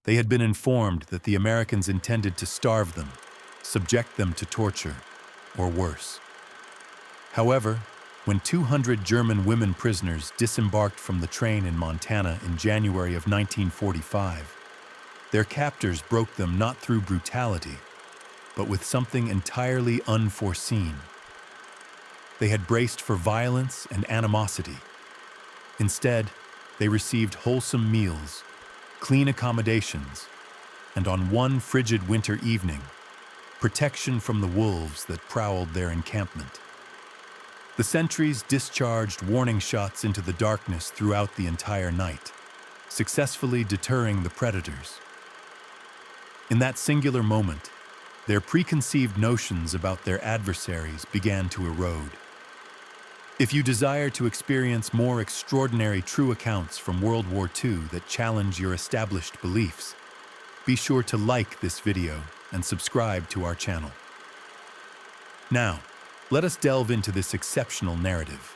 They had been informed that the Americans intended to starve them, subject them to torture, or worse. However, when 200 German women prisoners disembarked from the train in Montana in January of 1945, their captors broke them not through brutality, but with something entirely unforeseen. They had braced for violence and animosity. Instead, they received wholesome meals, clean accommodations, and on one frigid winter evening, protection from the wolves that prowled their encampment. The sentries discharged warning shots into the darkness throughout the entire night, successfully deterring the predators. In that singular moment, their preconceived notions about their adversaries began to erode. If you desire to experience more extraordinary true accounts from World War II that challenge your established beliefs, be sure to like this video and subscribe to our channel. Now, let us delve into this exceptional narrative.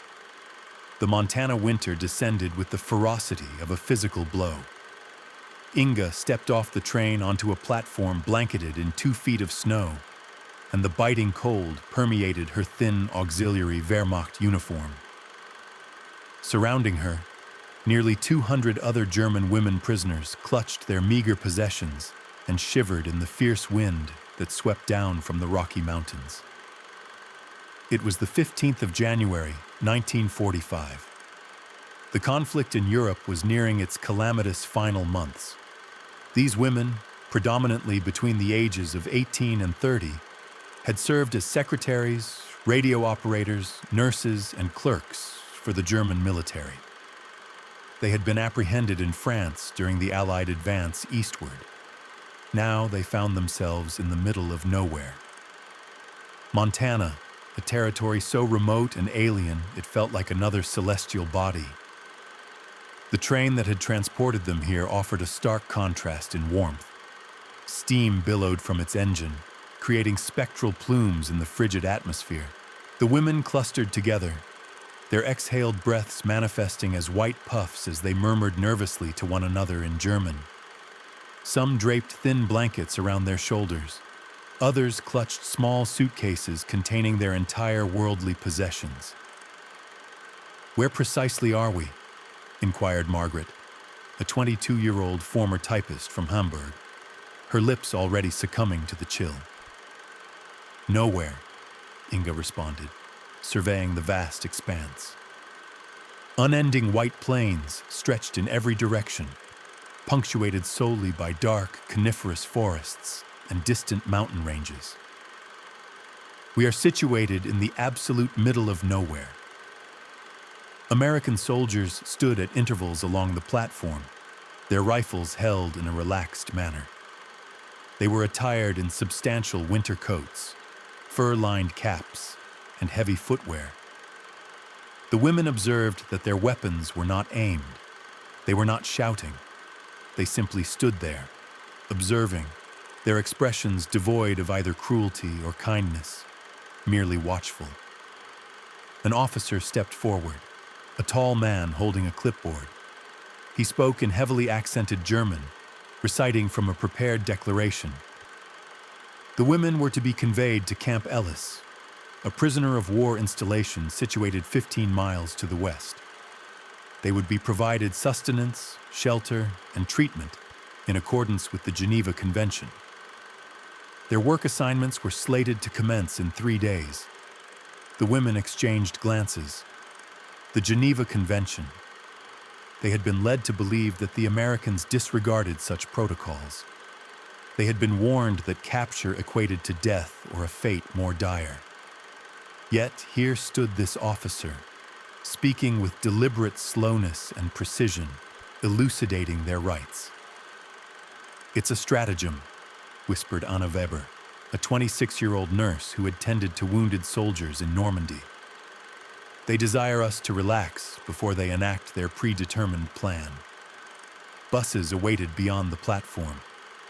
The Montana winter descended with the ferocity of a physical blow. Inga stepped off the train onto a platform blanketed in 2 feet of snow, and the biting cold permeated her thin auxiliary Wehrmacht uniform. Surrounding her, nearly 200 other German women prisoners clutched their meager possessions and shivered in the fierce wind that swept down from the Rocky Mountains. It was the 15th of January, 1945. The conflict in Europe was nearing its calamitous final months. These women, predominantly between the ages of 18 and 30, had served as secretaries, radio operators, nurses, and clerks for the German military. They had been apprehended in France during the Allied advance eastward. Now they found themselves in the middle of nowhere. Montana, a territory so remote and alien it felt like another celestial body. The train that had transported them here offered a stark contrast in warmth. Steam billowed from its engine, creating spectral plumes in the frigid atmosphere. The women clustered together, their exhaled breaths manifesting as white puffs as they murmured nervously to one another in German. Some draped thin blankets around their shoulders. Others clutched small suitcases containing their entire worldly possessions. "Where precisely are we?" inquired Margaret, a 22-year-old former typist from Hamburg, her lips already succumbing to the chill. "Nowhere," Inga responded, surveying the vast expanse. Unending white plains stretched in every direction, punctuated solely by dark, coniferous forests and distant mountain ranges. "We are situated in the absolute middle of nowhere." American soldiers stood at intervals along the platform, their rifles held in a relaxed manner. They were attired in substantial winter coats, fur-lined caps, and heavy footwear. The women observed that their weapons were not aimed. They were not shouting. They simply stood there, observing, their expressions devoid of either cruelty or kindness, merely watchful. An officer stepped forward, a tall man holding a clipboard. He spoke in heavily accented German, reciting from a prepared declaration. The women were to be conveyed to Camp Ellis, a prisoner of war installation situated 15 miles to the west. They would be provided sustenance, shelter, and treatment in accordance with the Geneva Convention. Their work assignments were slated to commence in 3 days. The women exchanged glances. The Geneva Convention. They had been led to believe that the Americans disregarded such protocols. They had been warned that capture equated to death or a fate more dire. Yet here stood this officer, speaking with deliberate slowness and precision, elucidating their rights. "It's a stratagem," whispered Anna Weber, a 26-year-old nurse who had tended to wounded soldiers in Normandy. "They desire us to relax before they enact their predetermined plan." Buses awaited beyond the platform,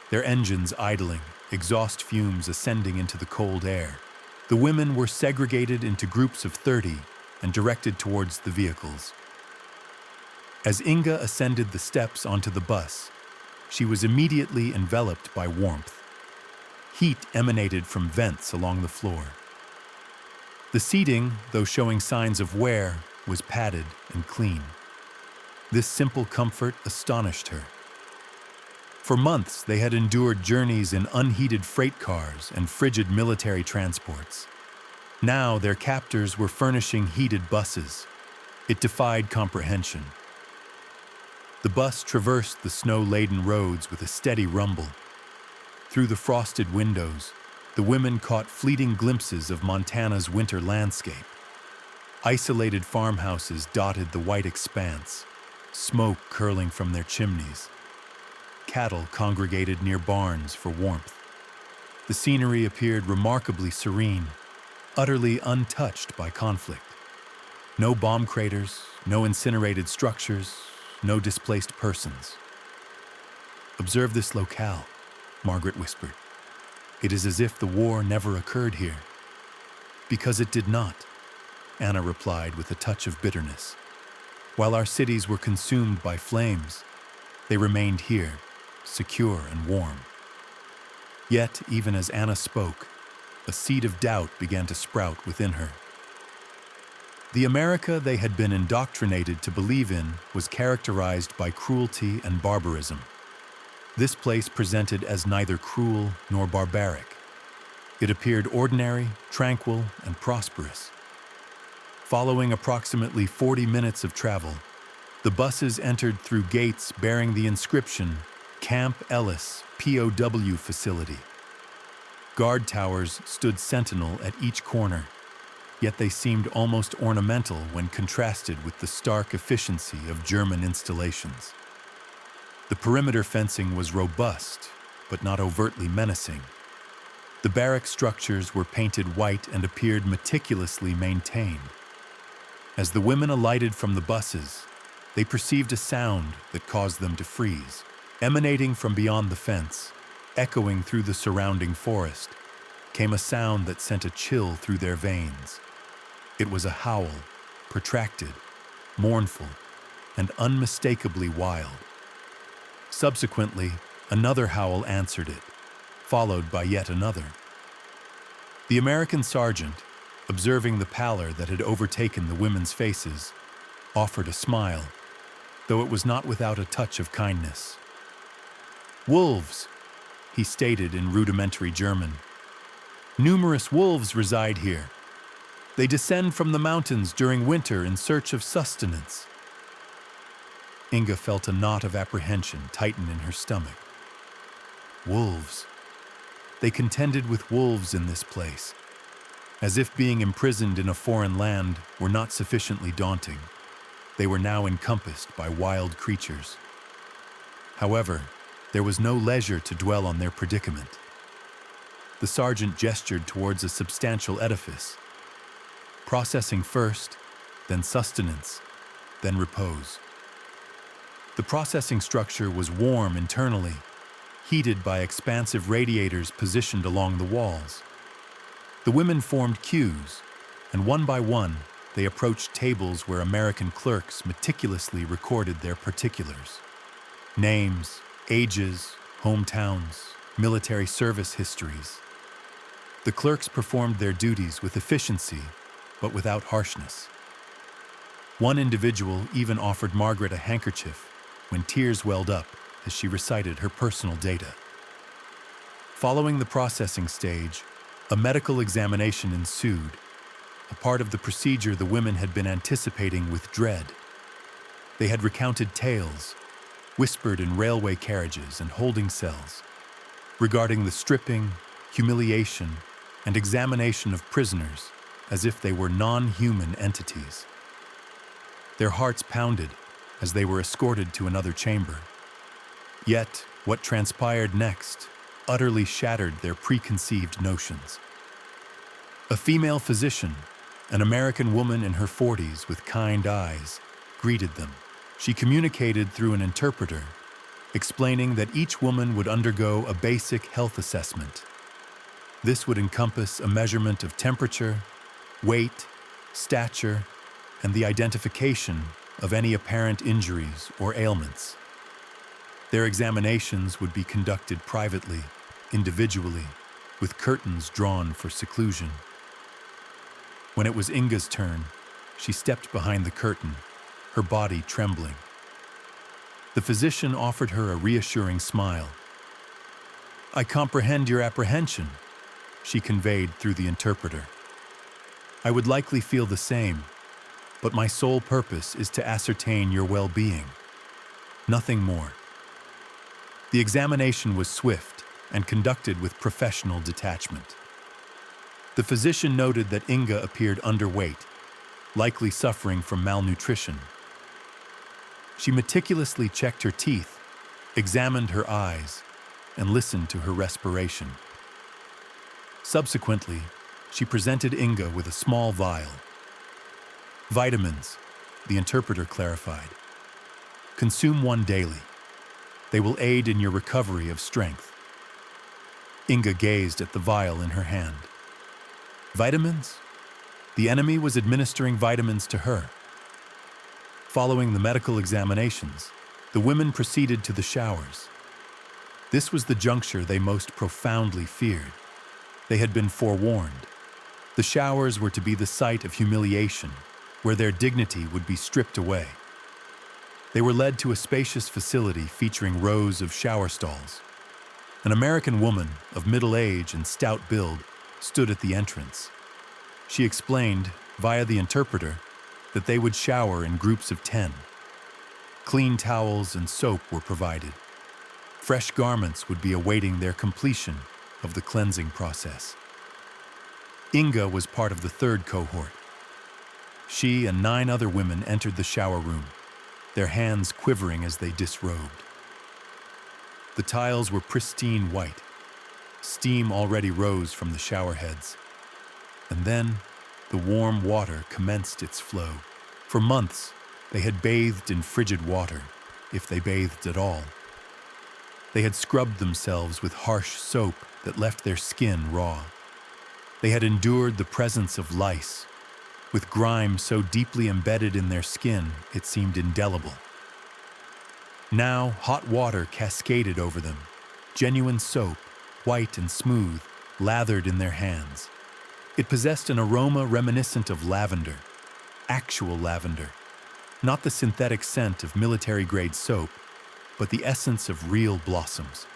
their engines idling, exhaust fumes ascending into the cold air. The women were segregated into groups of 30 and directed towards the vehicles. As Inga ascended the steps onto the bus, she was immediately enveloped by warmth. Heat emanated from vents along the floor. The seating, though showing signs of wear, was padded and clean. This simple comfort astonished her. For months, they had endured journeys in unheated freight cars and frigid military transports. Now, their captors were furnishing heated buses. It defied comprehension. The bus traversed the snow-laden roads with a steady rumble. Through the frosted windows, the women caught fleeting glimpses of Montana's winter landscape. Isolated farmhouses dotted the white expanse, smoke curling from their chimneys. Cattle congregated near barns for warmth. The scenery appeared remarkably serene, utterly untouched by conflict. No bomb craters, no incinerated structures, no displaced persons. "Observe this locale," Margaret whispered. "It is as if the war never occurred here." "Because it did not," Anna replied with a touch of bitterness. "While our cities were consumed by flames, they remained here, secure and warm." Yet, even as Anna spoke, a seed of doubt began to sprout within her. The America they had been indoctrinated to believe in was characterized by cruelty and barbarism. This place presented as neither cruel nor barbaric. It appeared ordinary, tranquil, and prosperous. Following approximately 40 minutes of travel, the buses entered through gates bearing the inscription Camp Ellis POW Facility. Guard towers stood sentinel at each corner, yet they seemed almost ornamental when contrasted with the stark efficiency of German installations. The perimeter fencing was robust, but not overtly menacing. The barrack structures were painted white and appeared meticulously maintained. As the women alighted from the buses, they perceived a sound that caused them to freeze. Emanating from beyond the fence, echoing through the surrounding forest, came a sound that sent a chill through their veins. It was a howl, protracted, mournful, and unmistakably wild. Subsequently, another howl answered it, followed by yet another. The American sergeant, observing the pallor that had overtaken the women's faces, offered a smile, though it was not without a touch of kindness. "Wolves," he stated in rudimentary German. "Numerous wolves reside here. They descend from the mountains during winter in search of sustenance." Inga felt a knot of apprehension tighten in her stomach. Wolves. They contended with wolves in this place, as if being imprisoned in a foreign land were not sufficiently daunting. They were now encompassed by wild creatures. However, there was no leisure to dwell on their predicament. The sergeant gestured towards a substantial edifice. Processing first, then sustenance, then repose. The processing structure was warm internally, heated by expansive radiators positioned along the walls. The women formed queues, and one by one, they approached tables where American clerks meticulously recorded their particulars. Names, ages, hometowns, military service histories. The clerks performed their duties with efficiency, but without harshness. One individual even offered Margaret a handkerchief when tears welled up as she recited her personal data. Following the processing stage, a medical examination ensued, a part of the procedure the women had been anticipating with dread. They had recounted tales, whispered in railway carriages and holding cells, regarding the stripping, humiliation, and examination of prisoners as if they were non-human entities. Their hearts pounded as they were escorted to another chamber. Yet, what transpired next utterly shattered their preconceived notions. A female physician, an American woman in her 40s with kind eyes, greeted them. She communicated through an interpreter, explaining that each woman would undergo a basic health assessment. This would encompass a measurement of temperature, weight, stature, and the identification of any apparent injuries or ailments. Their examinations would be conducted privately, individually, with curtains drawn for seclusion. When it was Inga's turn, she stepped behind the curtain, her body trembling. The physician offered her a reassuring smile. "I comprehend your apprehension," she conveyed through the interpreter. "I would likely feel the same, but my sole purpose is to ascertain your well-being. Nothing more." The examination was swift and conducted with professional detachment. The physician noted that Inga appeared underweight, likely suffering from malnutrition. She meticulously checked her teeth, examined her eyes, and listened to her respiration. Subsequently, she presented Inga with a small vial. "Vitamins," the interpreter clarified. "Consume one daily. They will aid in your recovery of strength." Inga gazed at the vial in her hand. Vitamins? The enemy was administering vitamins to her. Following the medical examinations, the women proceeded to the showers. This was the juncture they most profoundly feared. They had been forewarned. The showers were to be the site of humiliation, where their dignity would be stripped away. They were led to a spacious facility featuring rows of shower stalls. An American woman of middle age and stout build stood at the entrance. She explained, via the interpreter, that they would shower in groups of 10. Clean towels and soap were provided. Fresh garments would be awaiting their completion of the cleansing process. Inga was part of the third cohort. She and 9 other women entered the shower room, their hands quivering as they disrobed. The tiles were pristine white. Steam already rose from the shower heads. And then, the warm water commenced its flow. For months, they had bathed in frigid water, if they bathed at all. They had scrubbed themselves with harsh soap that left their skin raw. They had endured the presence of lice, with grime so deeply embedded in their skin it seemed indelible. Now, hot water cascaded over them, genuine soap, white and smooth, lathered in their hands. It possessed an aroma reminiscent of lavender, actual lavender, not the synthetic scent of military-grade soap, but the essence of real blossoms.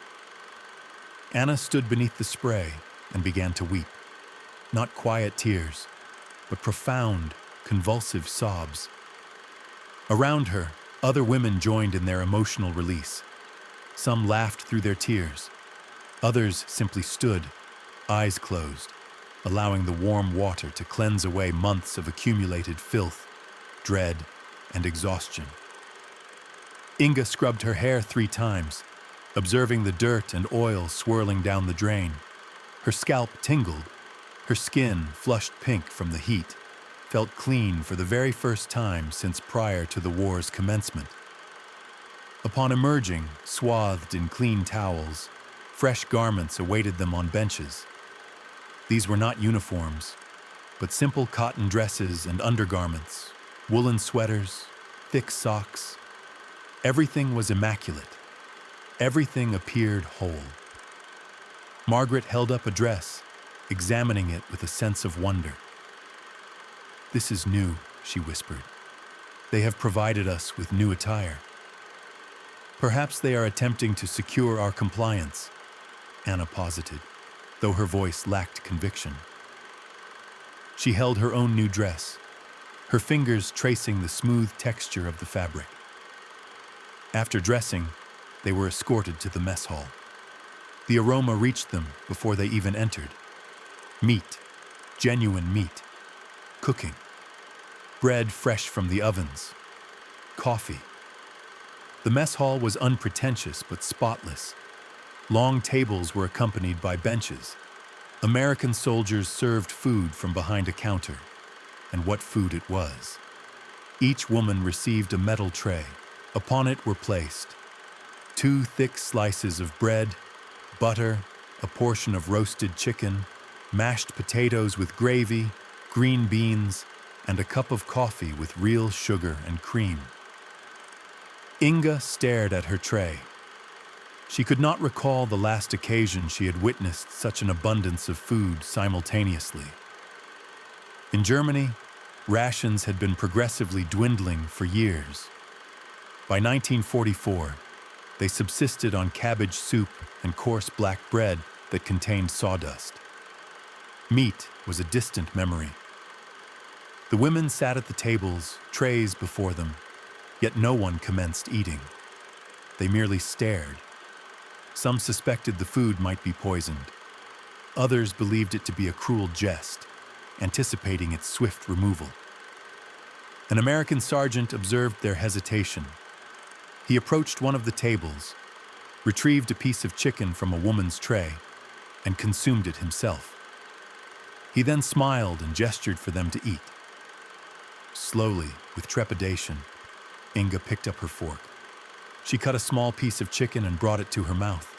Anna stood beneath the spray and began to weep. Not quiet tears, but profound, convulsive sobs. Around her, other women joined in their emotional release. Some laughed through their tears. Others simply stood, eyes closed, allowing the warm water to cleanse away months of accumulated filth, dread, and exhaustion. Inga scrubbed her hair 3 times, observing the dirt and oil swirling down the drain. Her scalp tingled. Her skin, flushed pink from the heat, felt clean for the very first time since prior to the war's commencement. Upon emerging, swathed in clean towels, fresh garments awaited them on benches. These were not uniforms, but simple cotton dresses and undergarments, woolen sweaters, thick socks. Everything was immaculate. Everything appeared whole. Margaret held up a dress, examining it with a sense of wonder. "This is new," she whispered. "They have provided us with new attire. Perhaps they are attempting to secure our compliance," Anna posited, though her voice lacked conviction. She held her own new dress, her fingers tracing the smooth texture of the fabric. After dressing, they were escorted to the mess hall. The aroma reached them before they even entered. Meat, genuine meat, cooking, bread fresh from the ovens, coffee. The mess hall was unpretentious but spotless. Long tables were accompanied by benches. American soldiers served food from behind a counter, and what food it was. Each woman received a metal tray. Upon it were placed 2 thick slices of bread, butter, a portion of roasted chicken, mashed potatoes with gravy, green beans, and a cup of coffee with real sugar and cream. Inga stared at her tray, She could not recall the last occasion she had witnessed such an abundance of food simultaneously. In Germany, rations had been progressively dwindling for years. By 1944, they subsisted on cabbage soup and coarse black bread that contained sawdust. Meat was a distant memory. The women sat at the tables, trays before them, yet no one commenced eating. They merely stared. Some suspected the food might be poisoned. Others believed it to be a cruel jest, anticipating its swift removal. An American sergeant observed their hesitation. He approached one of the tables, retrieved a piece of chicken from a woman's tray, and consumed it himself. He then smiled and gestured for them to eat. Slowly, with trepidation, Inga picked up her fork. She cut a small piece of chicken and brought it to her mouth.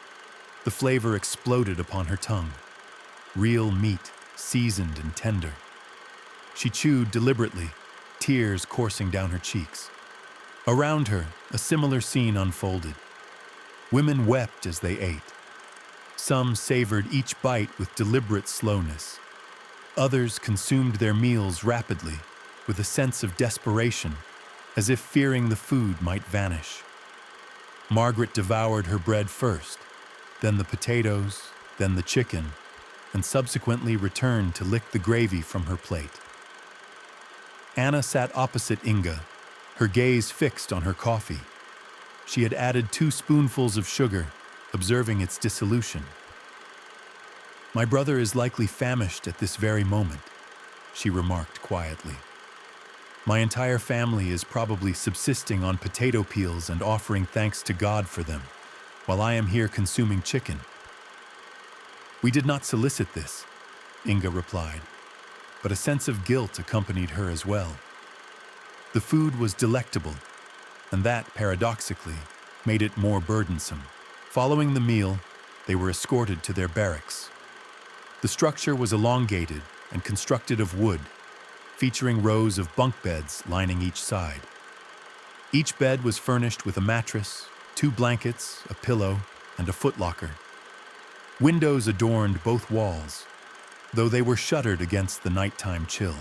The flavor exploded upon her tongue. Real meat, seasoned and tender. She chewed deliberately, tears coursing down her cheeks. Around her, a similar scene unfolded. Women wept as they ate. Some savored each bite with deliberate slowness. Others consumed their meals rapidly, with a sense of desperation, as if fearing the food might vanish. Margaret devoured her bread first, then the potatoes, then the chicken, and subsequently returned to lick the gravy from her plate. Anna sat opposite Inga, her gaze fixed on her coffee. She had added 2 spoonfuls of sugar, observing its dissolution. "My brother is likely famished at this very moment," she remarked quietly. "My entire family is probably subsisting on potato peels and offering thanks to God for them, while I am here consuming chicken." "We did not solicit this," Inga replied, but a sense of guilt accompanied her as well. The food was delectable, and that, paradoxically, made it more burdensome. Following the meal, they were escorted to their barracks. The structure was elongated and constructed of wood, featuring rows of bunk beds lining each side. Each bed was furnished with a mattress, 2 blankets, a pillow, and a footlocker. Windows adorned both walls, though they were shuttered against the nighttime chill.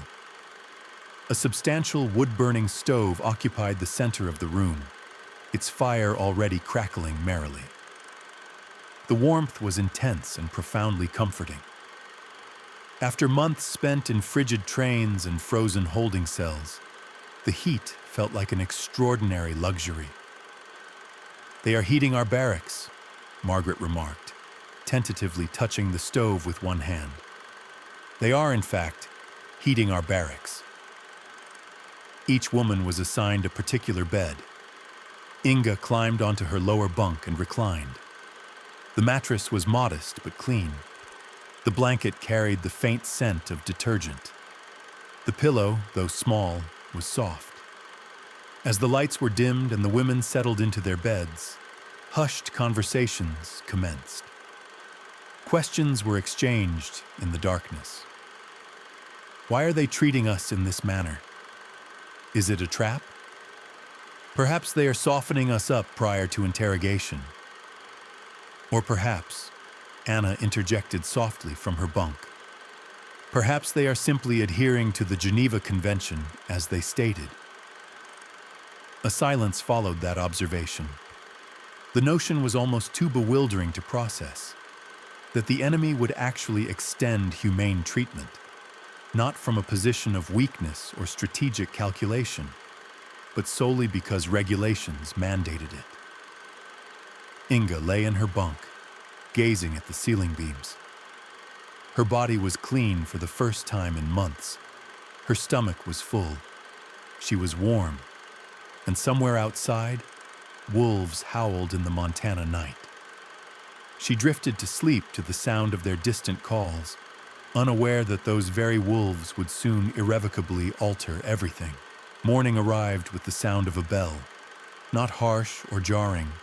A substantial wood-burning stove occupied the center of the room, its fire already crackling merrily. The warmth was intense and profoundly comforting. After months spent in frigid trains and frozen holding cells, the heat felt like an extraordinary luxury. "They are heating our barracks," Margaret remarked, tentatively touching the stove with one hand. "They are, in fact, heating our barracks." Each woman was assigned a particular bed. Inga climbed onto her lower bunk and reclined. The mattress was modest but clean. The blanket carried the faint scent of detergent. The pillow, though small, was soft. As the lights were dimmed and the women settled into their beds, hushed conversations commenced. Questions were exchanged in the darkness. "Why are they treating us in this manner? Is it a trap? Perhaps they are softening us up prior to interrogation." Or perhaps, Anna interjected softly from her bunk, perhaps they are simply adhering to the Geneva Convention as they stated. A silence followed that observation. The notion was almost too bewildering to process, that the enemy would actually extend humane treatment, not from a position of weakness or strategic calculation, but solely because regulations mandated it. Inga lay in her bunk, gazing at the ceiling beams. Her body was clean for the first time in months. Her stomach was full. She was warm, and somewhere outside, wolves howled in the Montana night. She drifted to sleep to the sound of their distant calls, unaware that those very wolves would soon irrevocably alter everything. Morning arrived with the sound of a bell, not harsh or jarring,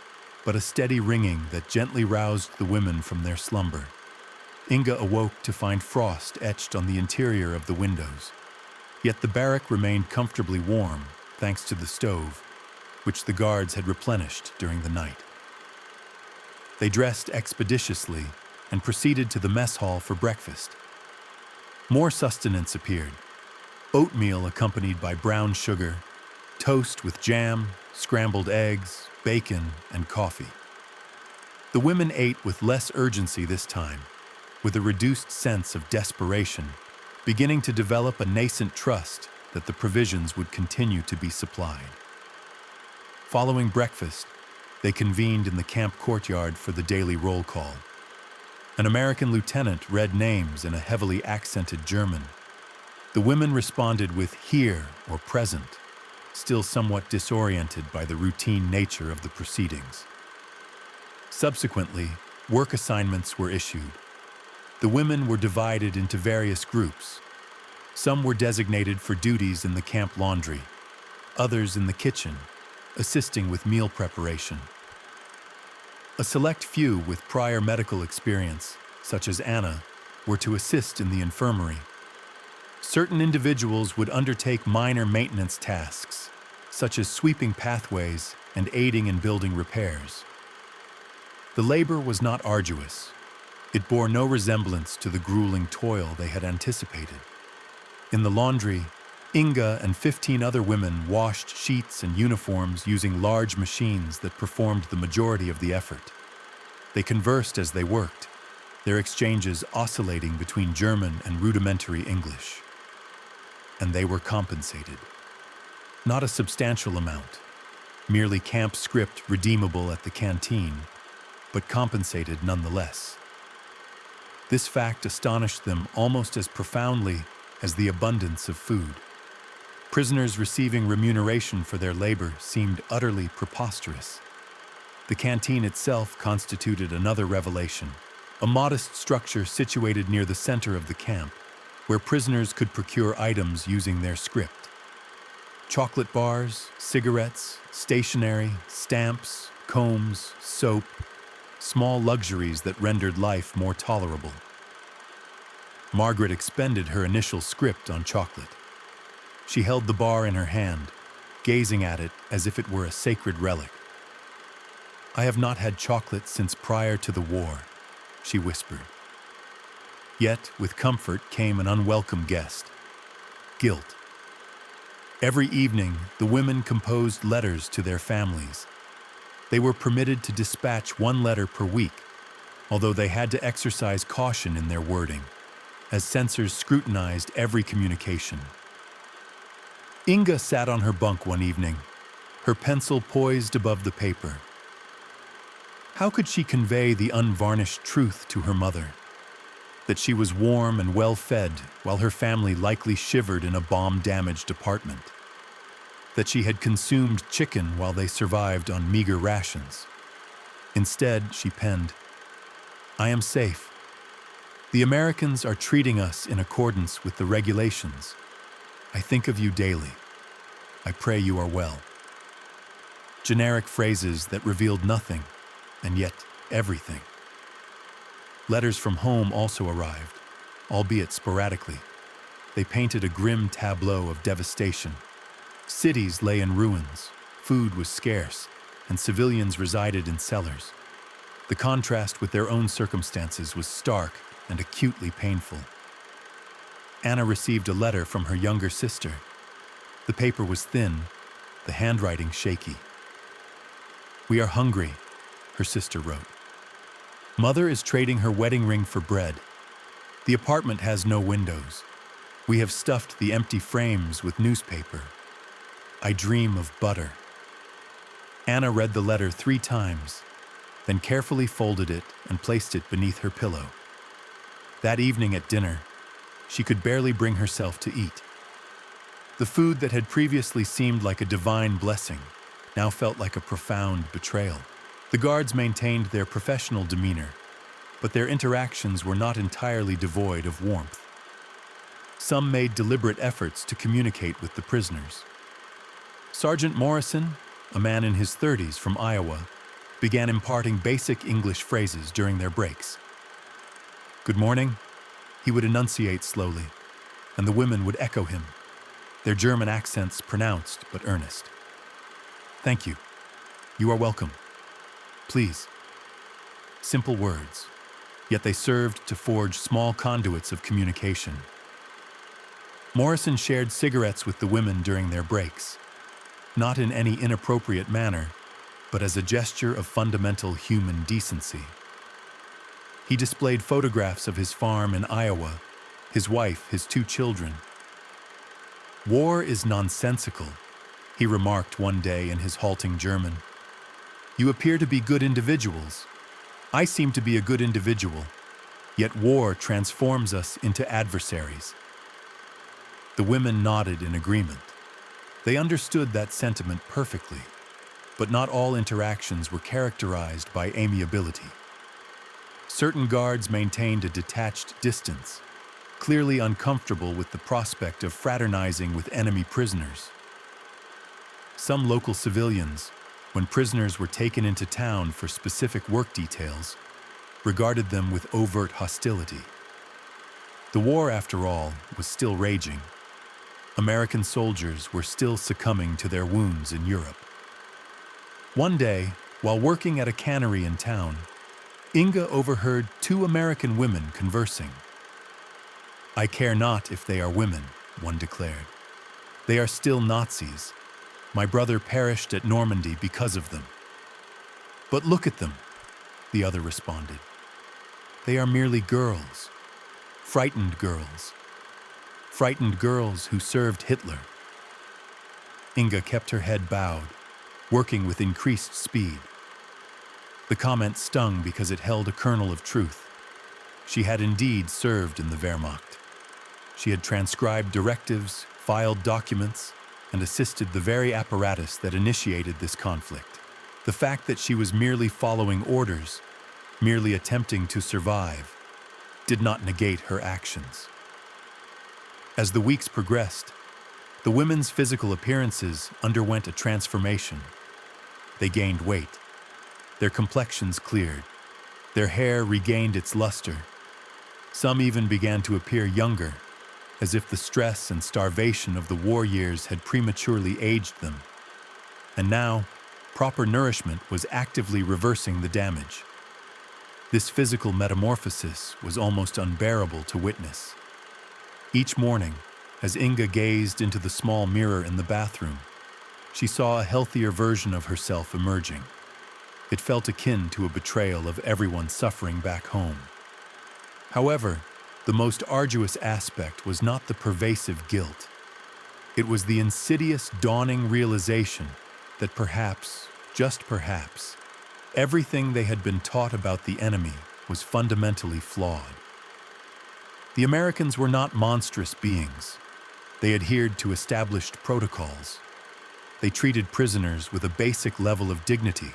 but a steady ringing that gently roused the women from their slumber. Inga awoke to find frost etched on the interior of the windows. Yet the barrack remained comfortably warm, thanks to the stove, which the guards had replenished during the night. They dressed expeditiously and proceeded to the mess hall for breakfast. More sustenance appeared: oatmeal accompanied by brown sugar, toast with jam, scrambled eggs, bacon, and coffee. The women ate with less urgency this time, with a reduced sense of desperation, beginning to develop a nascent trust that the provisions would continue to be supplied. Following breakfast, they convened in the camp courtyard for the daily roll call. An American lieutenant read names in a heavily accented German. The women responded with "here" or "present," still somewhat disoriented by the routine nature of the proceedings. Subsequently, work assignments were issued. The women were divided into various groups. Some were designated for duties in the camp laundry, others in the kitchen, assisting with meal preparation. A select few with prior medical experience, such as Anna, were to assist in the infirmary. Certain individuals would undertake minor maintenance tasks, such as sweeping pathways and aiding in building repairs. The labor was not arduous. It bore no resemblance to the grueling toil they had anticipated. In the laundry, Inga and 15 other women washed sheets and uniforms using large machines that performed the majority of the effort. They conversed as they worked, their exchanges oscillating between German and rudimentary English. And they were compensated. Not a substantial amount, merely camp script redeemable at the canteen, but compensated nonetheless. This fact astonished them almost as profoundly as the abundance of food. Prisoners receiving remuneration for their labor seemed utterly preposterous. The canteen itself constituted another revelation, a modest structure situated near the center of the camp, where prisoners could procure items using their script. Chocolate bars, cigarettes, stationery, stamps, combs, soap, small luxuries that rendered life more tolerable. Margaret expended her initial script on chocolate. She held the bar in her hand, gazing at it as if it were a sacred relic. "I have not had chocolate since prior to the war," she whispered. Yet, with comfort came an unwelcome guest: guilt. Every evening, the women composed letters to their families. They were permitted to dispatch one letter per week, although they had to exercise caution in their wording, as censors scrutinized every communication. Inga sat on her bunk one evening, her pencil poised above the paper. How could she convey the unvarnished truth to her mother? That she was warm and well-fed while her family likely shivered in a bomb-damaged apartment. That she had consumed chicken while they survived on meager rations. Instead, she penned, "I am safe. The Americans are treating us in accordance with the regulations. I think of you daily. I pray you are well." Generic phrases that revealed nothing, and yet everything. Letters from home also arrived, albeit sporadically. They painted a grim tableau of devastation. Cities lay in ruins, food was scarce, and civilians resided in cellars. The contrast with their own circumstances was stark and acutely painful. Anna received a letter from her younger sister. The paper was thin, the handwriting shaky. "We are hungry," her sister wrote. "Mother is trading her wedding ring for bread. The apartment has no windows. We have stuffed the empty frames with newspaper. I dream of butter." Anna read the letter 3 times, then carefully folded it and placed it beneath her pillow. That evening at dinner, she could barely bring herself to eat. The food that had previously seemed like a divine blessing now felt like a profound betrayal. The guards maintained their professional demeanor, but their interactions were not entirely devoid of warmth. Some made deliberate efforts to communicate with the prisoners. Sergeant Morrison, a man in his 30s from Iowa, began imparting basic English phrases during their breaks. "Good morning," he would enunciate slowly, and the women would echo him, their German accents pronounced but earnest. "Thank you. You are welcome. Please." simple words, yet they served to forge small conduits of communication. Morrison shared cigarettes with the women during their breaks, not in any inappropriate manner, but as a gesture of fundamental human decency. He displayed photographs of his farm in Iowa, his wife, his 2 children. "War is nonsensical," he remarked one day in his halting German. "You appear to be good individuals. I seem to be a good individual, yet war transforms us into adversaries." The women nodded in agreement. They understood that sentiment perfectly, but not all interactions were characterized by amiability. Certain guards maintained a detached distance, clearly uncomfortable with the prospect of fraternizing with enemy prisoners. Some local civilians, when prisoners were taken into town for specific work details, regarded them with overt hostility. The war, after all, was still raging. American soldiers were still succumbing to their wounds in Europe. One day, while working at a cannery in town, Inga overheard 2 American women conversing. "I care not if they are women," one declared. "They are still Nazis. My brother perished at Normandy because of them." "But look at them," the other responded. "They are merely girls. Frightened girls. Frightened girls who served Hitler." Inga kept her head bowed, working with increased speed. The comment stung because it held a kernel of truth. She had indeed served in the Wehrmacht. She had transcribed directives, filed documents, and assisted the very apparatus that initiated this conflict. The fact that she was merely following orders, merely attempting to survive, did not negate her actions. As the weeks progressed, the women's physical appearances underwent a transformation. They gained weight. Their complexions cleared. Their hair regained its luster. Some even began to appear younger, as if the stress and starvation of the war years had prematurely aged them. And now, proper nourishment was actively reversing the damage. This physical metamorphosis was almost unbearable to witness. Each morning, as Inga gazed into the small mirror in the bathroom, she saw a healthier version of herself emerging. It felt akin to a betrayal of everyone suffering back home. However, the most arduous aspect was not the pervasive guilt. It was the insidious, dawning realization that perhaps, just perhaps, everything they had been taught about the enemy was fundamentally flawed. The Americans were not monstrous beings. They adhered to established protocols. They treated prisoners with a basic level of dignity.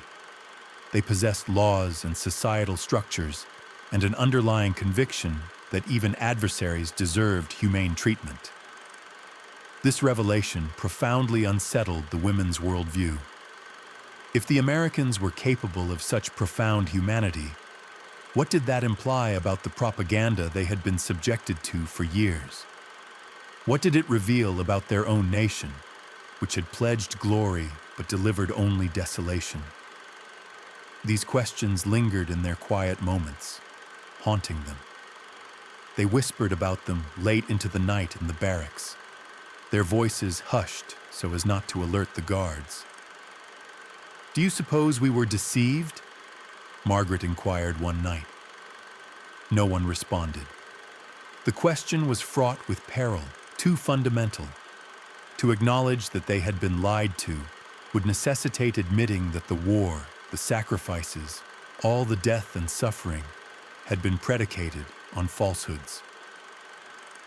They possessed laws and societal structures and an underlying conviction that even adversaries deserved humane treatment. This revelation profoundly unsettled the women's worldview. If the Americans were capable of such profound humanity, what did that imply about the propaganda they had been subjected to for years? What did it reveal about their own nation, which had pledged glory but delivered only desolation? These questions lingered in their quiet moments, haunting them. They whispered about them late into the night in the barracks, their voices hushed so as not to alert the guards. "Do you suppose we were deceived?" Margaret inquired one night. No one responded. The question was fraught with peril, too fundamental. To acknowledge that they had been lied to would necessitate admitting that the war, the sacrifices, all the death and suffering had been predicated on falsehoods.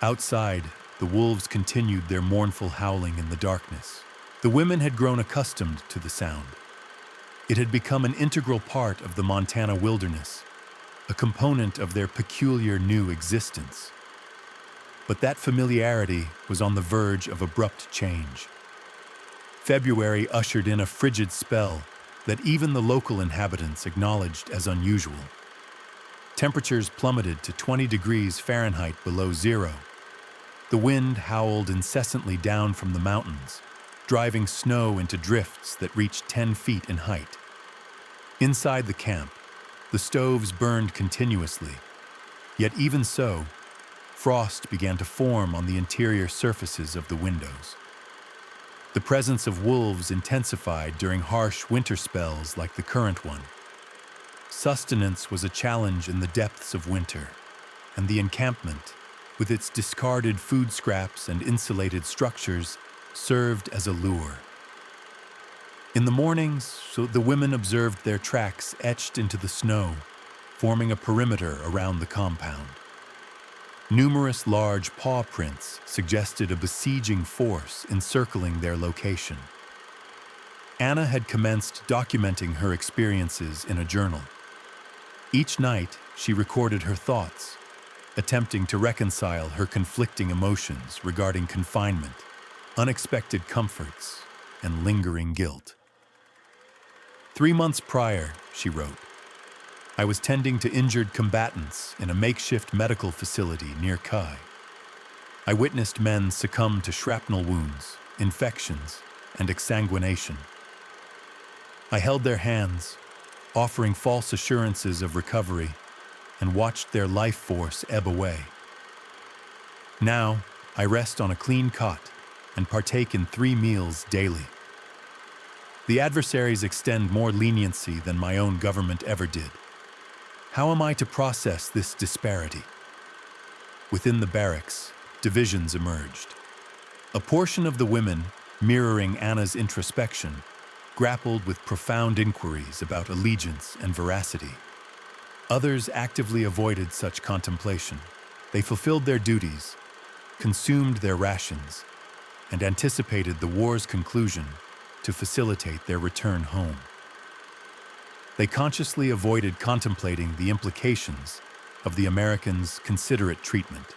Outside, the wolves continued their mournful howling in the darkness. The women had grown accustomed to the sound. It had become an integral part of the Montana wilderness, a component of their peculiar new existence. But that familiarity was on the verge of abrupt change. February ushered in a frigid spell that even the local inhabitants acknowledged as unusual. Temperatures plummeted to 20 degrees Fahrenheit below zero. The wind howled incessantly down from the mountains, driving snow into drifts that reached 10 feet in height. Inside the camp, The stoves burned continuously, yet even so, frost began to form on the interior surfaces of the windows. The presence of wolves intensified during harsh winter spells like the current one. Sustenance was a challenge in the depths of winter, and the encampment, with its discarded food scraps and insulated structures, served as a lure. In the mornings, so the women observed their tracks etched into the snow, forming a perimeter around the compound. Numerous large paw prints suggested a besieging force encircling their location. Anna had commenced documenting her experiences in a journal. Each night, she recorded her thoughts, attempting to reconcile her conflicting emotions regarding confinement, unexpected comforts, and lingering guilt. 3 months prior, she wrote, I was tending to injured combatants in a makeshift medical facility near Kai. I witnessed men succumb to shrapnel wounds, infections, and exsanguination. I held their hands, offering false assurances of recovery, and watched their life force ebb away. Now, I rest on a clean cot and partake in 3 meals daily. The adversaries extend more leniency than my own government ever did. How am I to process this disparity? Within the barracks, divisions emerged. A portion of the women, mirroring Anna's introspection, grappled with profound inquiries about allegiance and veracity. Others actively avoided such contemplation. They fulfilled their duties, consumed their rations, and anticipated the war's conclusion to facilitate their return home. They consciously avoided contemplating the implications of the Americans' considerate treatment.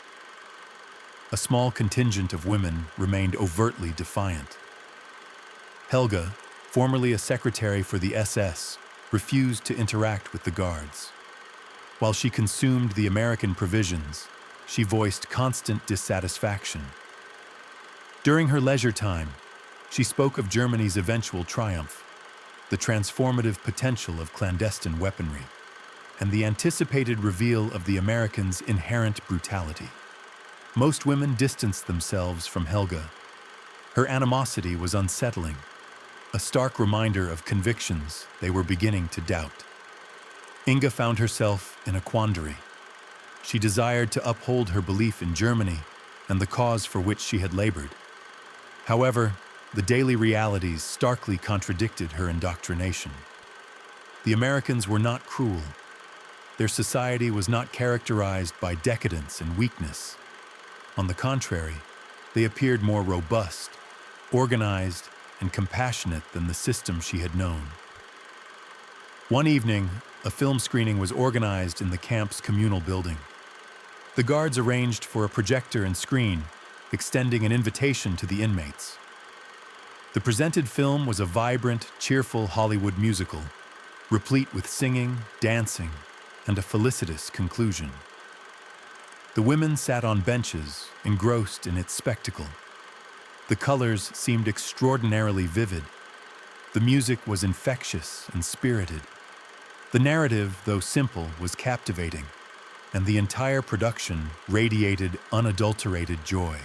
A small contingent of women remained overtly defiant. Helga, formerly a secretary for the SS, refused to interact with the guards. While she consumed the American provisions, she voiced constant dissatisfaction. During her leisure time, she spoke of Germany's eventual triumph, the transformative potential of clandestine weaponry, and the anticipated reveal of the Americans' inherent brutality. Most women distanced themselves from Helga. Her animosity was unsettling, a stark reminder of convictions they were beginning to doubt. Inga found herself in a quandary. She desired to uphold her belief in Germany and the cause for which she had labored. However, the daily realities starkly contradicted her indoctrination. The Americans were not cruel. Their society was not characterized by decadence and weakness. On the contrary, they appeared more robust, organized, and compassionate than the system she had known. One evening, a film screening was organized in the camp's communal building. The guards arranged for a projector and screen, extending an invitation to the inmates. The presented film was a vibrant, cheerful Hollywood musical, replete with singing, dancing, and a felicitous conclusion. The women sat on benches, engrossed in its spectacle. The colors seemed extraordinarily vivid. The music was infectious and spirited. The narrative, though simple, was captivating, and the entire production radiated unadulterated joy.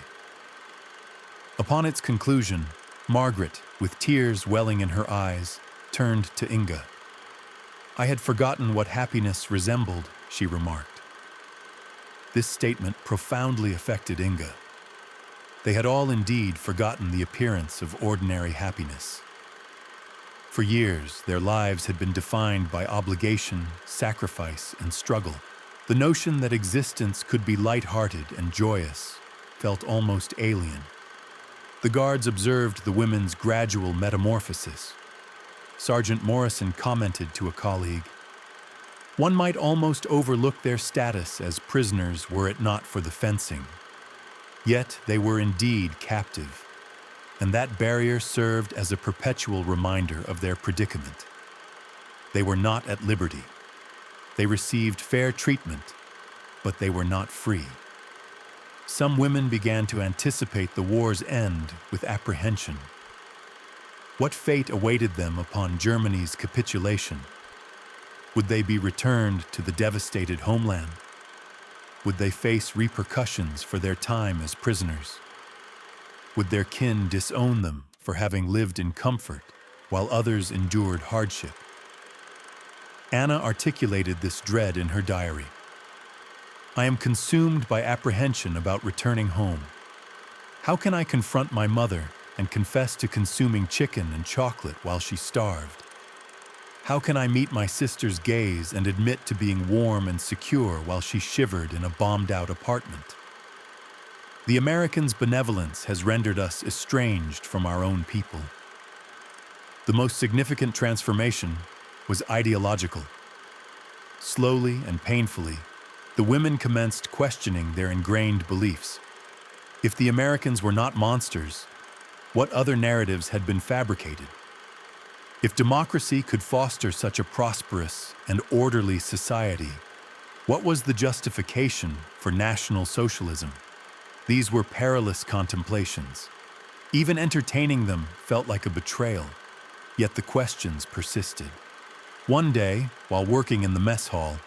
Upon its conclusion, Margaret, with tears welling in her eyes, turned to Inga. I had forgotten what happiness resembled, she remarked. This statement profoundly affected Inga. They had all indeed forgotten the appearance of ordinary happiness. For years, their lives had been defined by obligation, sacrifice, and struggle. The notion that existence could be light-hearted and joyous felt almost alien. The guards observed the women's gradual metamorphosis. Sergeant Morrison commented to a colleague, "One might almost overlook their status as prisoners were it not for the fencing. Yet they were indeed captive, and that barrier served as a perpetual reminder of their predicament. They were not at liberty. They received fair treatment, but they were not free." Some women began to anticipate the war's end with apprehension. What fate awaited them upon Germany's capitulation? Would they be returned to the devastated homeland? Would they face repercussions for their time as prisoners? Would their kin disown them for having lived in comfort while others endured hardship? Anna articulated this dread in her diary. I am consumed by apprehension about returning home. How can I confront my mother and confess to consuming chicken and chocolate while she starved? How can I meet my sister's gaze and admit to being warm and secure while she shivered in a bombed-out apartment? The Americans' benevolence has rendered us estranged from our own people. The most significant transformation was ideological. Slowly and painfully, the women commenced questioning their ingrained beliefs. If the Americans were not monsters, what other narratives had been fabricated? If democracy could foster such a prosperous and orderly society, what was the justification for National Socialism? These were perilous contemplations. Even entertaining them felt like a betrayal, yet the questions persisted. One day, while working in the mess hall,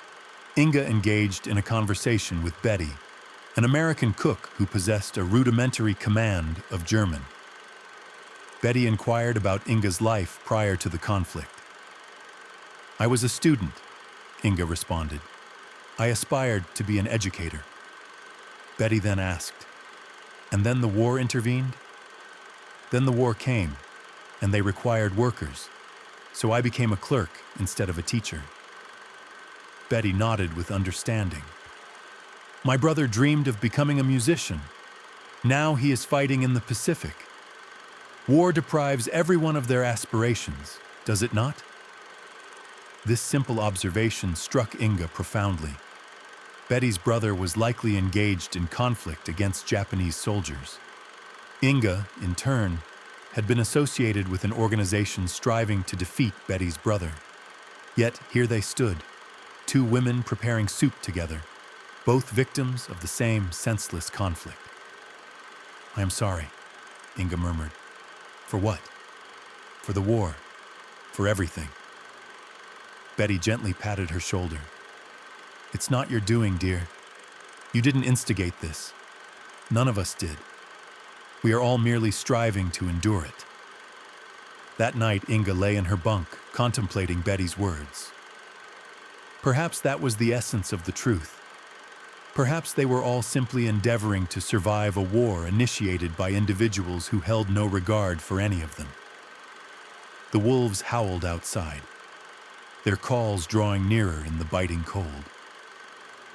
Inga engaged in a conversation with Betty, an American cook who possessed a rudimentary command of German. Betty inquired about Inga's life prior to the conflict. I was a student, Inga responded. I aspired to be an educator. Betty then asked, and then the war intervened? Then the war came, and they required workers, so I became a clerk instead of a teacher. Betty nodded with understanding. My brother dreamed of becoming a musician. Now he is fighting in the Pacific. War deprives everyone of their aspirations, does it not? This simple observation struck Inga profoundly. Betty's brother was likely engaged in conflict against Japanese soldiers. Inga, in turn, had been associated with an organization striving to defeat Betty's brother. Yet here they stood, two women preparing soup together, both victims of the same senseless conflict. I am sorry, Inga murmured. For what? For the war. For everything. Betty gently patted her shoulder. It's not your doing, dear. You didn't instigate this. None of us did. We are all merely striving to endure it. That night, Inga lay in her bunk, contemplating Betty's words. Perhaps that was the essence of the truth. Perhaps they were all simply endeavoring to survive a war initiated by individuals who held no regard for any of them. The wolves howled outside, their calls drawing nearer in the biting cold.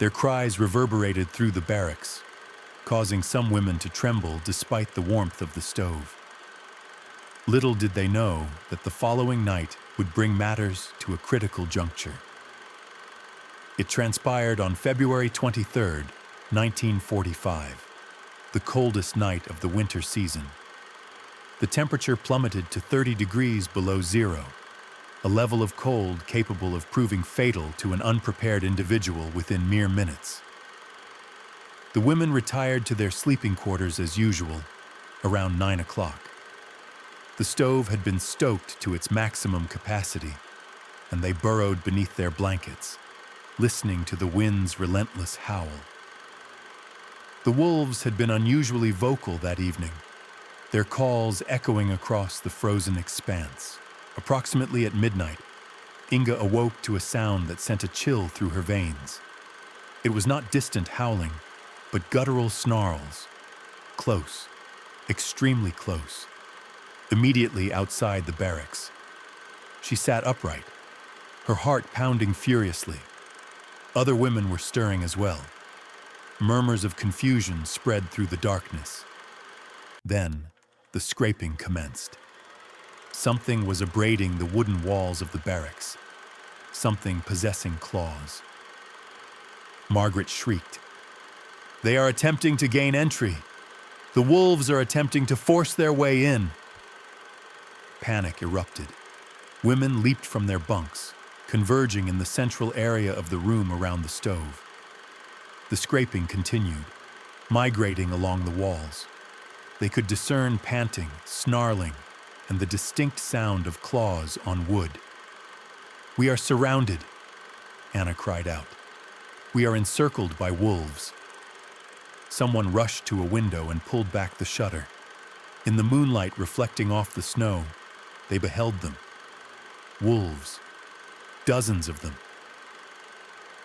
Their cries reverberated through the barracks, causing some women to tremble despite the warmth of the stove. Little did they know that the following night would bring matters to a critical juncture. It transpired on February 23, 1945, the coldest night of the winter season. The temperature plummeted to 30 degrees below zero, a level of cold capable of proving fatal to an unprepared individual within mere minutes. The women retired to their sleeping quarters as usual, around 9 o'clock. The stove had been stoked to its maximum capacity, and they burrowed beneath their blankets, listening to the wind's relentless howl. The wolves had been unusually vocal that evening, their calls echoing across the frozen expanse. Approximately at midnight, Inga awoke to a sound that sent a chill through her veins. It was not distant howling, but guttural snarls. Close, extremely close, immediately outside the barracks. She sat upright, her heart pounding furiously. Other women were stirring as well. Murmurs of confusion spread through the darkness. Then, the scraping commenced. Something was abrading the wooden walls of the barracks, something possessing claws. Margaret shrieked. They are attempting to gain entry. The wolves are attempting to force their way in. Panic erupted. Women leaped from their bunks, converging in the central area of the room around the stove. The scraping continued, migrating along the walls. They could discern panting, snarling, and the distinct sound of claws on wood. We are surrounded, Anna cried out. "We are encircled by wolves." Someone rushed to a window and pulled back the shutter. In the moonlight reflecting off the snow, they beheld them. Wolves. Dozens of them.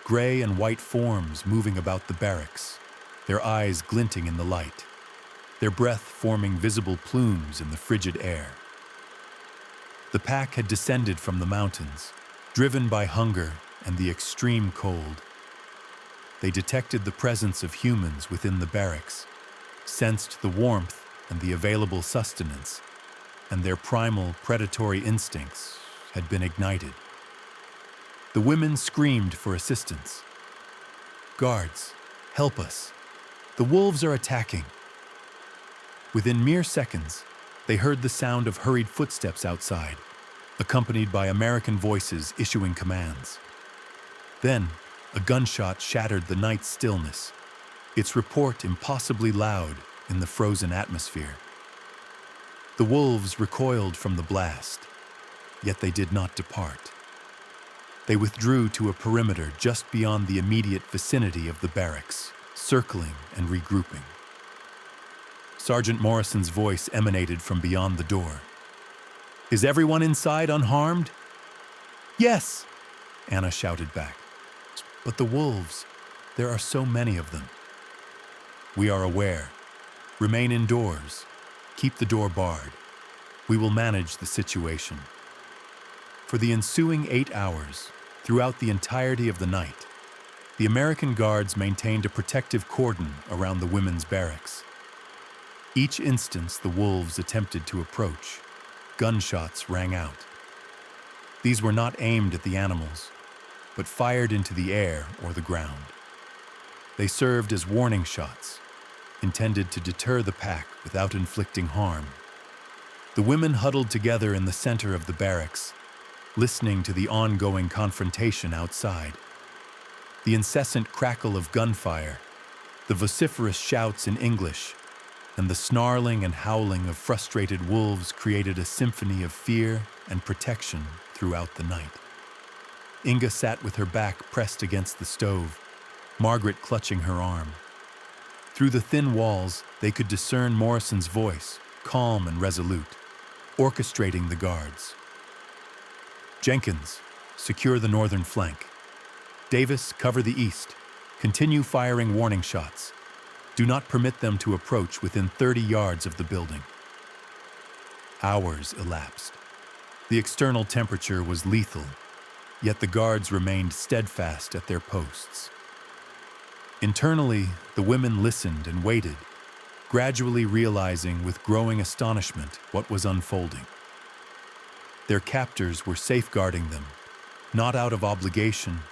Gray and white forms moving about the barracks, their eyes glinting in the light, their breath forming visible plumes in the frigid air. The pack had descended from the mountains, driven by hunger and the extreme cold. They detected the presence of humans within the barracks, sensed the warmth and the available sustenance, and their primal predatory instincts had been ignited. The women screamed for assistance. "Guards, help us! The wolves are attacking!" Within mere seconds, they heard the sound of hurried footsteps outside, accompanied by American voices issuing commands. Then, a gunshot shattered the night's stillness, its report impossibly loud in the frozen atmosphere. The wolves recoiled from the blast, yet they did not depart. They withdrew to a perimeter just beyond the immediate vicinity of the barracks, circling and regrouping. Sergeant Morrison's voice emanated from beyond the door. "Is everyone inside unharmed?" "Yes," Anna shouted back. "But the wolves, there are so many of them." "We are aware. Remain indoors. Keep the door barred. We will manage the situation." For the ensuing 8 hours, throughout the entirety of the night, the American guards maintained a protective cordon around the women's barracks. Each instance the wolves attempted to approach, gunshots rang out. These were not aimed at the animals, but fired into the air or the ground. They served as warning shots, intended to deter the pack without inflicting harm. The women huddled together in the center of the barracks, listening to the ongoing confrontation outside. The incessant crackle of gunfire, the vociferous shouts in English, and the snarling and howling of frustrated wolves created a symphony of fear and protection throughout the night. Inga sat with her back pressed against the stove, Margaret clutching her arm. Through the thin walls, they could discern Morrison's voice, calm and resolute, orchestrating the guards. "Jenkins, secure the northern flank. Davis, cover the east. Continue firing warning shots. Do not permit them to approach within 30 yards of the building." Hours elapsed. The external temperature was lethal, yet the guards remained steadfast at their posts. Internally, the women listened and waited, gradually realizing with growing astonishment what was unfolding. Their captors were safeguarding them, not out of obligation,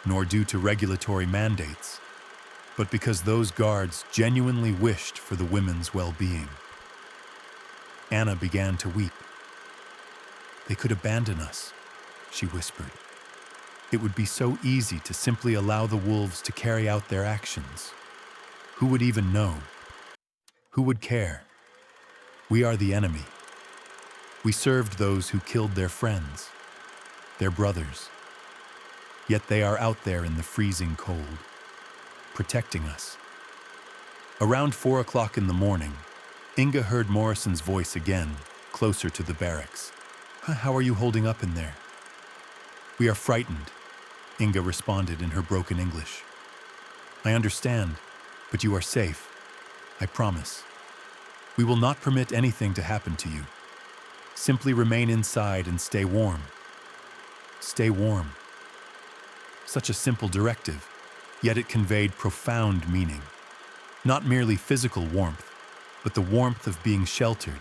nor due to regulatory mandates, but because those guards genuinely wished for the women's well-being. Anna began to weep. "They could abandon us," she whispered. "It would be so easy to simply allow the wolves to carry out their actions. Who would even know? Who would care? We are the enemy. We served those who killed their friends, their brothers. Yet they are out there in the freezing cold, protecting us." Around 4 o'clock in the morning, Inga heard Morrison's voice again, closer to the barracks. "How are you holding up in there?" "We are frightened," Inga responded in her broken English. "I understand, but you are safe. I promise. We will not permit anything to happen to you. Simply remain inside and stay warm. Stay warm." Such a simple directive, yet it conveyed profound meaning. Not merely physical warmth, but the warmth of being sheltered,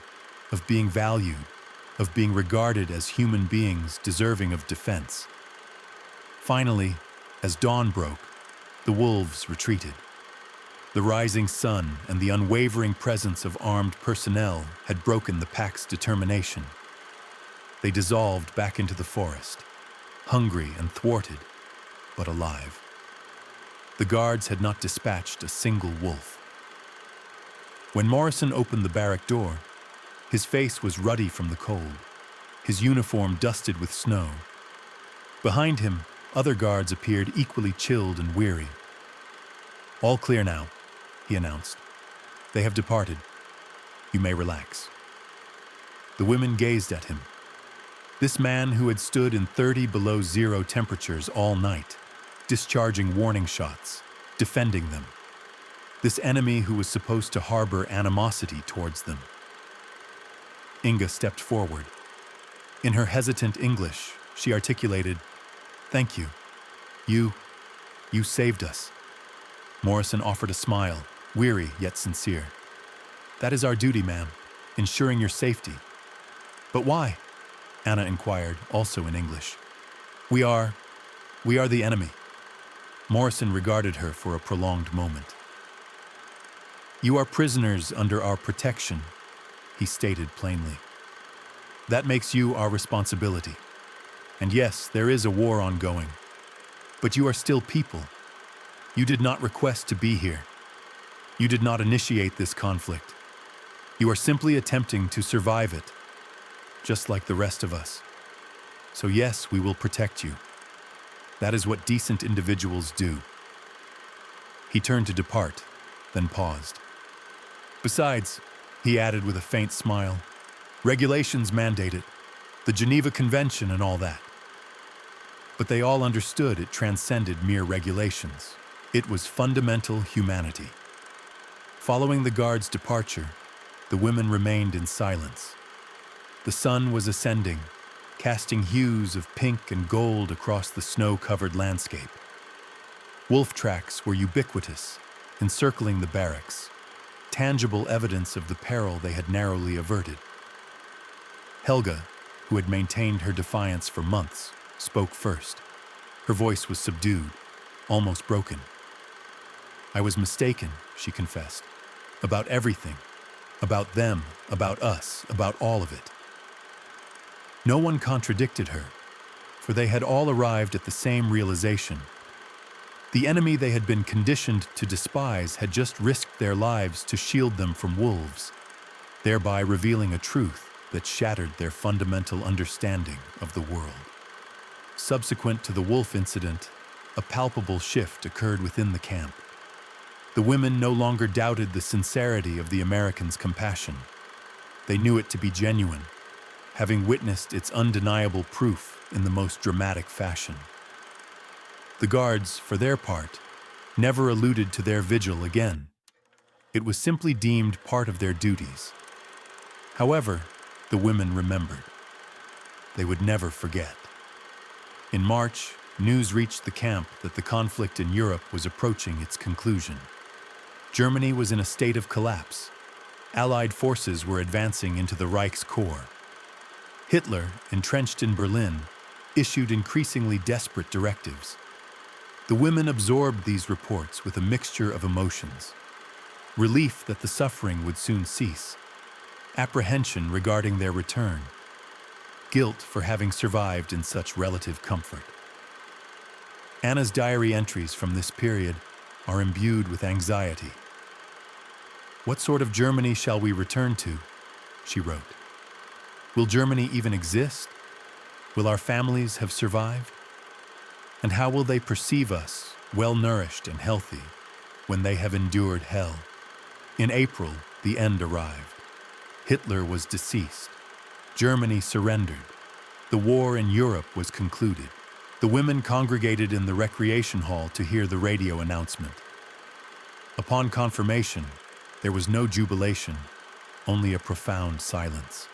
of being valued, of being regarded as human beings deserving of defense. Finally, as dawn broke, the wolves retreated. The rising sun and the unwavering presence of armed personnel had broken the pack's determination. They dissolved back into the forest, hungry and thwarted, but alive. The guards had not dispatched a single wolf. When Morrison opened the barrack door, his face was ruddy from the cold, his uniform dusted with snow. Behind him, Other guards appeared equally chilled and weary. "All clear now," he announced. "They have departed. You may relax." The women gazed at him. This man who had stood in 30 below zero temperatures all night, discharging warning shots, defending them. This enemy who was supposed to harbor animosity towards them. Inga stepped forward. In her hesitant English, she articulated, "Thank you. You saved us." Morrison offered a smile, weary yet sincere. "That is our duty, ma'am, ensuring your safety." "But why?" Anna inquired, also in English. We are the enemy." Morrison regarded her for a prolonged moment. "You are prisoners under our protection," he stated plainly. "That makes you our responsibility. And yes, there is a war ongoing. But you are still people. You did not request to be here. You did not initiate this conflict. You are simply attempting to survive it, just like the rest of us. So yes, we will protect you. That is what decent individuals do." He turned to depart, then paused. "Besides," he added with a faint smile, "regulations mandate it, the Geneva Convention and all that." But they all understood it transcended mere regulations. It was fundamental humanity. Following the guard's departure, the women remained in silence. The sun was ascending, casting hues of pink and gold across the snow-covered landscape. Wolf tracks were ubiquitous, encircling the barracks, tangible evidence of the peril they had narrowly averted. Helga, who had maintained her defiance for months, spoke first. Her voice was subdued, almost broken. "I was mistaken," she confessed, "about everything, about them, about us, about all of it." No one contradicted her, for they had all arrived at the same realization. The enemy they had been conditioned to despise had just risked their lives to shield them from wolves, thereby revealing a truth that shattered their fundamental understanding of the world. Subsequent to the wolf incident, a palpable shift occurred within the camp. The women no longer doubted the sincerity of the Americans' compassion. They knew it to be genuine, having witnessed its undeniable proof in the most dramatic fashion. The guards, for their part, never alluded to their vigil again. It was simply deemed part of their duties. However, the women remembered. They would never forget. In March, news reached the camp that the conflict in Europe was approaching its conclusion. Germany was in a state of collapse. Allied forces were advancing into the Reich's core. Hitler, entrenched in Berlin, issued increasingly desperate directives. The women absorbed these reports with a mixture of emotions. Relief that the suffering would soon cease. Apprehension regarding their return. Guilt for having survived in such relative comfort. Anna's diary entries from this period are imbued with anxiety. "What sort of Germany shall we return to?" she wrote. "Will Germany even exist? Will our families have survived? And how will they perceive us, well-nourished and healthy, when they have endured hell?" In April, the end arrived. Hitler was deceased. Germany surrendered. The war in Europe was concluded. The women congregated in the recreation hall to hear the radio announcement. Upon confirmation, there was no jubilation, only a profound silence.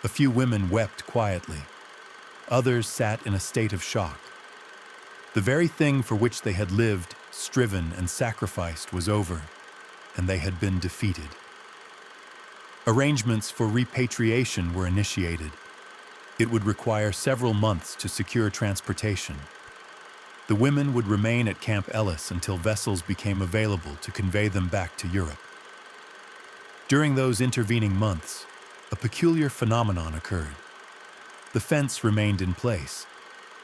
A few women wept quietly. Others sat in a state of shock. The very thing for which they had lived, striven, and sacrificed was over, and they had been defeated. Arrangements for repatriation were initiated. It would require several months to secure transportation. The women would remain at Camp Ellis until vessels became available to convey them back to Europe. During those intervening months, a peculiar phenomenon occurred. The fence remained in place,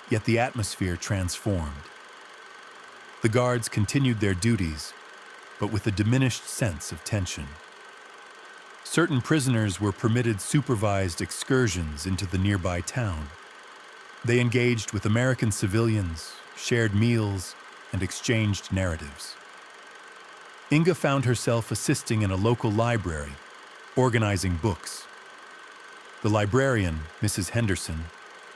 yet the atmosphere transformed. The guards continued their duties, but with a diminished sense of tension. Certain prisoners were permitted supervised excursions into the nearby town. They engaged with American civilians, shared meals, and exchanged narratives. Inga found herself assisting in a local library, organizing books. The librarian, Mrs. Henderson,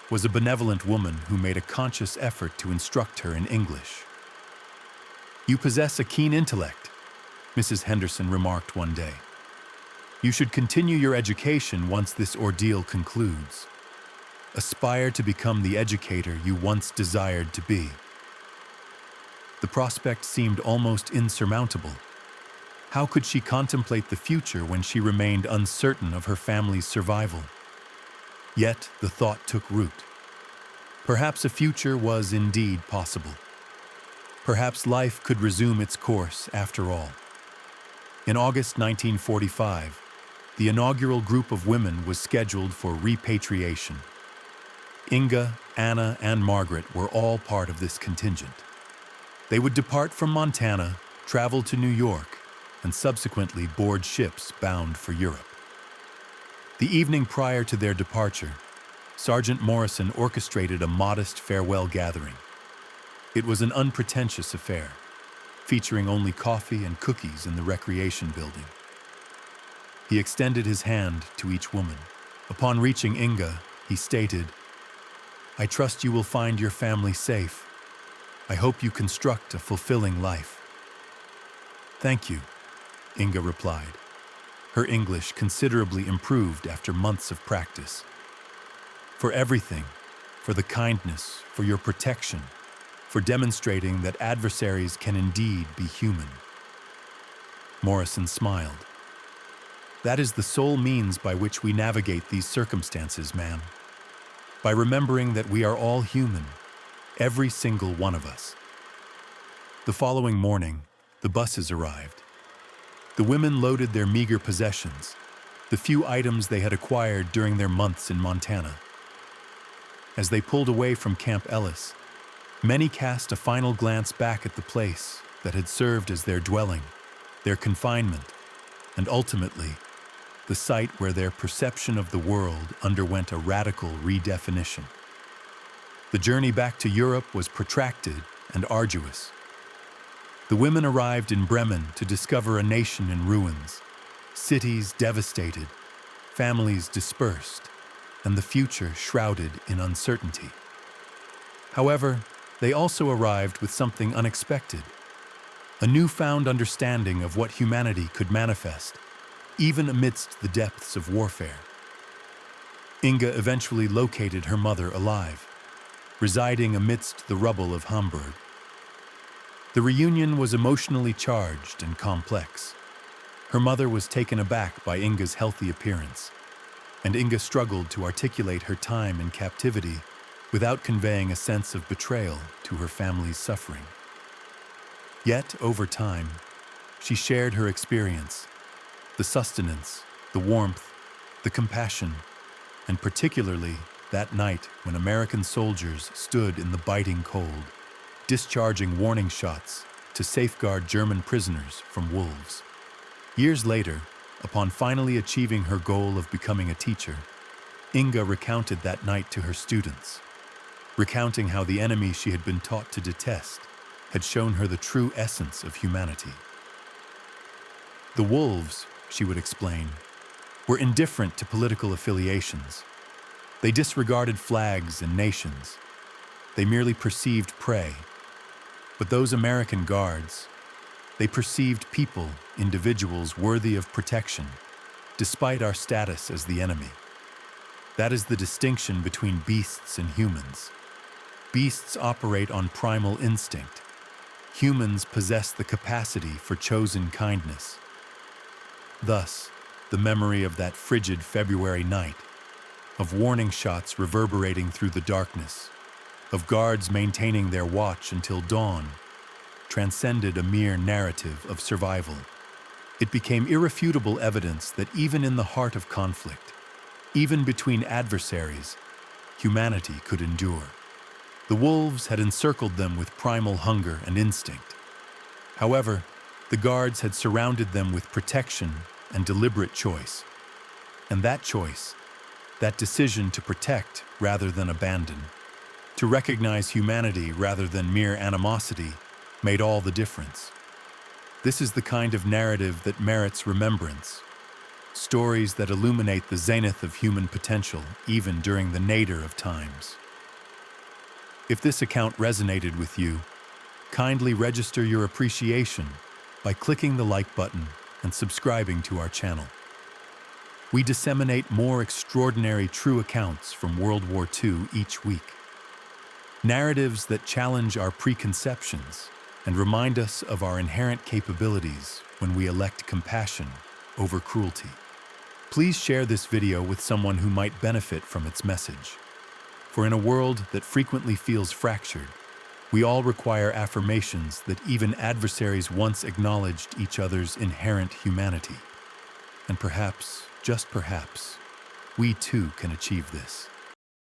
was a benevolent woman who made a conscious effort to instruct her in English. "You possess a keen intellect," Mrs. Henderson remarked one day. "You should continue your education once this ordeal concludes. Aspire to become the educator you once desired to be." The prospect seemed almost insurmountable. How could she contemplate the future when she remained uncertain of her family's survival? Yet the thought took root. Perhaps a future was indeed possible. Perhaps life could resume its course after all. In August 1945, the inaugural group of women was scheduled for repatriation. Inga, Anna, and Margaret were all part of this contingent. They would depart from Montana, travel to New York, and subsequently board ships bound for Europe. The evening prior to their departure, Sergeant Morrison orchestrated a modest farewell gathering. It was an unpretentious affair, featuring only coffee and cookies in the recreation building. He extended his hand to each woman. Upon reaching Inga, he stated, "I trust you will find your family safe. I hope you construct a fulfilling life." "Thank you," Inga replied, her English considerably improved after months of practice. "For everything, for the kindness, for your protection, for demonstrating that adversaries can indeed be human." Morrison smiled. "That is the sole means by which we navigate these circumstances, ma'am. By remembering that we are all human, every single one of us." The following morning, the buses arrived. The women loaded their meager possessions, the few items they had acquired during their months in Montana. As they pulled away from Camp Ellis, many cast a final glance back at the place that had served as their dwelling, their confinement, and ultimately, the site where their perception of the world underwent a radical redefinition. The journey back to Europe was protracted and arduous. The women arrived in Bremen to discover a nation in ruins, cities devastated, families dispersed, and the future shrouded in uncertainty. However, they also arrived with something unexpected, a newfound understanding of what humanity could manifest, even amidst the depths of warfare. Inga eventually located her mother alive, residing amidst the rubble of Hamburg. The reunion was emotionally charged and complex. Her mother was taken aback by Inga's healthy appearance, and Inga struggled to articulate her time in captivity without conveying a sense of betrayal to her family's suffering. Yet, over time, she shared her experience, the sustenance, the warmth, the compassion, and particularly that night when American soldiers stood in the biting cold, discharging warning shots to safeguard German prisoners from wolves. Years later, upon finally achieving her goal of becoming a teacher, Inga recounted that night to her students, recounting how the enemy she had been taught to detest had shown her the true essence of humanity. The wolves, she would explain, were indifferent to political affiliations. They disregarded flags and nations. They merely perceived prey. But those American guards, they perceived people, individuals worthy of protection, despite our status as the enemy. That is the distinction between beasts and humans. Beasts operate on primal instinct. Humans possess the capacity for chosen kindness. Thus, the memory of that frigid February night, of warning shots reverberating through the darkness, of guards maintaining their watch until dawn, transcended a mere narrative of survival. It became irrefutable evidence that even in the heart of conflict, even between adversaries, humanity could endure. The wolves had encircled them with primal hunger and instinct. However, the guards had surrounded them with protection and deliberate choice. And that choice, that decision to protect rather than abandon, To recognize humanity rather than mere animosity made all the difference. This is the kind of narrative that merits remembrance. Stories that illuminate the zenith of human potential, even during the nadir of times. If this account resonated with you, kindly register your appreciation by clicking the like button and subscribing to our channel. We disseminate more extraordinary true accounts from World War II each week. Narratives that challenge our preconceptions and remind us of our inherent capabilities when we elect compassion over cruelty. Please share this video with someone who might benefit from its message. For in a world that frequently feels fractured, we all require affirmations that even adversaries once acknowledged each other's inherent humanity. And perhaps, just perhaps, we too can achieve this.